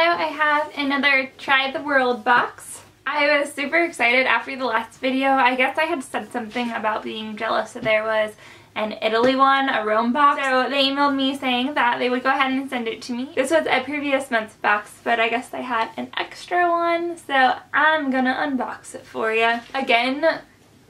I have another Try the World box. I was super excited after the last video. I guess I had said something about being jealous that there was an Italy one, a Rome box. So they emailed me saying that they would go ahead and send it to me. This was a previous month's box, but I guess they had an extra one, so I'm gonna unbox it for you. Again,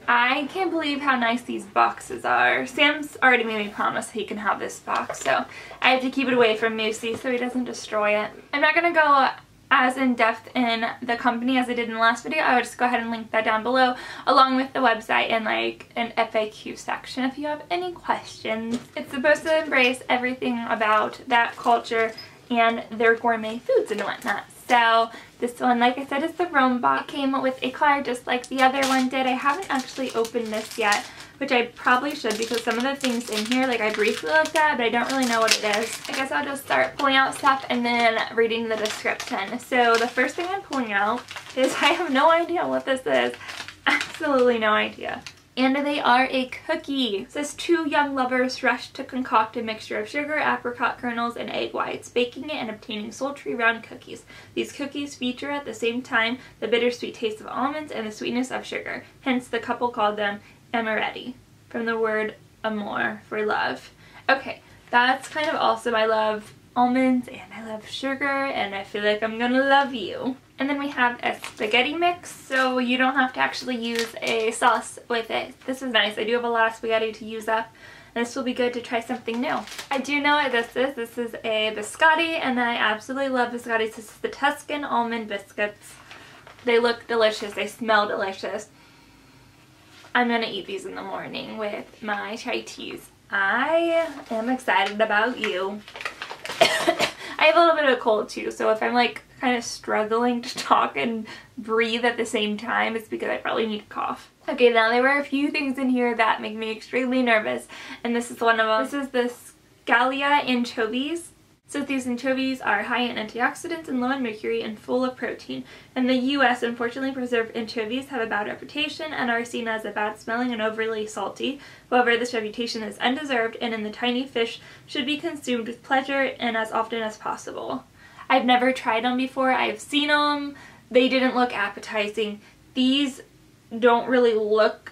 I can't believe how nice these boxes are. Sam's already made me promise he can have this box, so I have to keep it away from Moosey so he doesn't destroy it. I'm not gonna go as in-depth in the company as I did in the last video. I would just go ahead and link that down below along with the website and like an FAQ section if you have any questions. It's supposed to embrace everything about that culture and their gourmet foods and whatnot. So this one, like I said, is the Rome box. It came with a card just like the other one did. I haven't actually opened this yet, which I probably should because some of the things in here, like I briefly looked at, but I don't really know what it is. I guess I'll just start pulling out stuff and then reading the description. So the first thing I'm pulling out is I have no idea what this is. Absolutely no idea. And they are a cookie. It says 2 young lovers rush to concoct a mixture of sugar, apricot kernels, and egg whites, baking it and obtaining sultry round cookies. These cookies feature at the same time the bittersweet taste of almonds and the sweetness of sugar. Hence the couple called them Amaretti, from the word amor, for love. Okay, that's kind of awesome. I love almonds and I love sugar and I feel like I'm gonna love you. And then we have a spaghetti mix, so you don't have to actually use a sauce with it. This is nice. I do have a lot of spaghetti to use up, and this will be good to try something new. I do know what this is. This is a biscotti, and I absolutely love biscottis. This is the Tuscan almond biscuits. They look delicious. They smell delicious. I'm gonna eat these in the morning with my chai teas. I am excited about you. I have a little bit of a cold too, so if I'm like kind of struggling to talk and breathe at the same time, it's because I probably need to cough. Okay, now there were a few things in here that make me extremely nervous, and this is one of them. This is the Galia anchovies. So these anchovies are high in antioxidants and low in mercury and full of protein. In the US, unfortunately, preserved anchovies have a bad reputation and are seen as a bad smelling and overly salty. However, this reputation is undeserved, and the tiny fish should be consumed with pleasure and as often as possible. I've never tried them before. I've seen them. They didn't look appetizing. These don't really look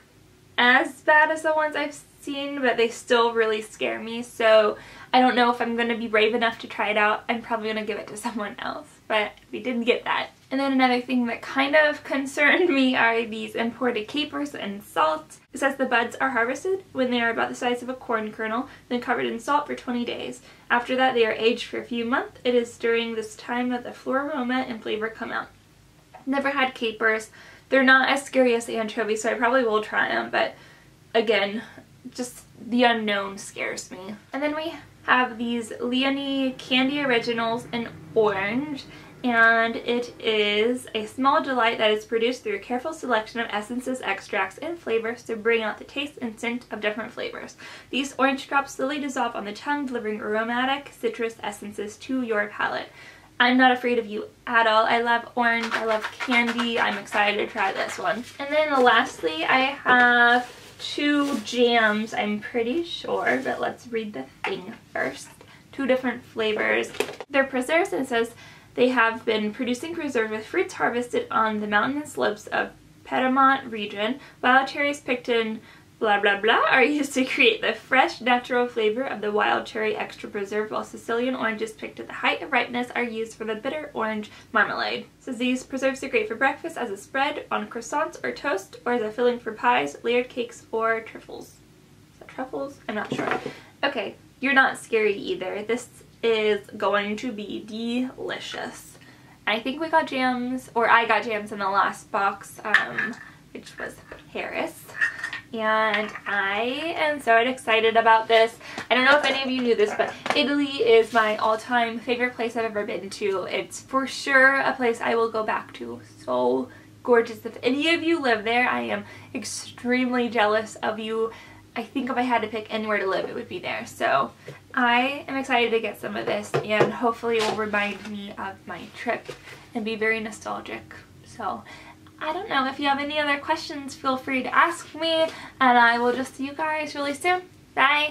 as bad as the ones I've seen, but they still really scare me, so I don't know if I'm going to be brave enough to try it out. I'm probably going to give it to someone else, but we didn't get that. And then another thing that kind of concerned me are these imported capers and salt. It says the buds are harvested when they are about the size of a corn kernel, then covered in salt for 20 days. After that, they are aged for a few months. It is during this time that the floral aroma and flavor come out. Never had capers. They're not as scary as the anchovies, so I probably will try them, but again, just the unknown scares me. And then we have these Leonie Candy Originals in orange, and it is a small delight that is produced through a careful selection of essences, extracts, and flavors to bring out the taste and scent of different flavors. These orange drops slowly dissolve on the tongue, delivering aromatic citrus essences to your palate. I'm not afraid of you at all. I love orange, I love candy. I'm excited to try this one. And then lastly, I have 2 jams, I'm pretty sure, but let's read the thing first. 2 different flavors. They're preserves, and it says they have been producing preserves with fruits harvested on the mountainous slopes of Piedmont region. Wild cherries picked in blah blah blah are used to create the fresh, natural flavor of the wild cherry extra preserve, while Sicilian oranges picked at the height of ripeness are used for the bitter orange marmalade. It says these preserves are great for breakfast as a spread on croissants or toast, or as a filling for pies, layered cakes, or truffles. Is that truffles? I'm not sure. Okay, you're not scary either. This is going to be delicious. I think we got jams, or I got jams in the last box, which was Paris. And I am so excited about this. I don't know if any of you knew this, but Italy is my all-time favorite place I've ever been to. It's for sure a place I will go back to. So gorgeous. If any of you live there, I am extremely jealous of you. I think if I had to pick anywhere to live, it would be there. So I am excited to get some of this, and hopefully it will remind me of my trip and be very nostalgic. So I don't know. If you have any other questions, feel free to ask me, and I will just see you guys really soon. Bye!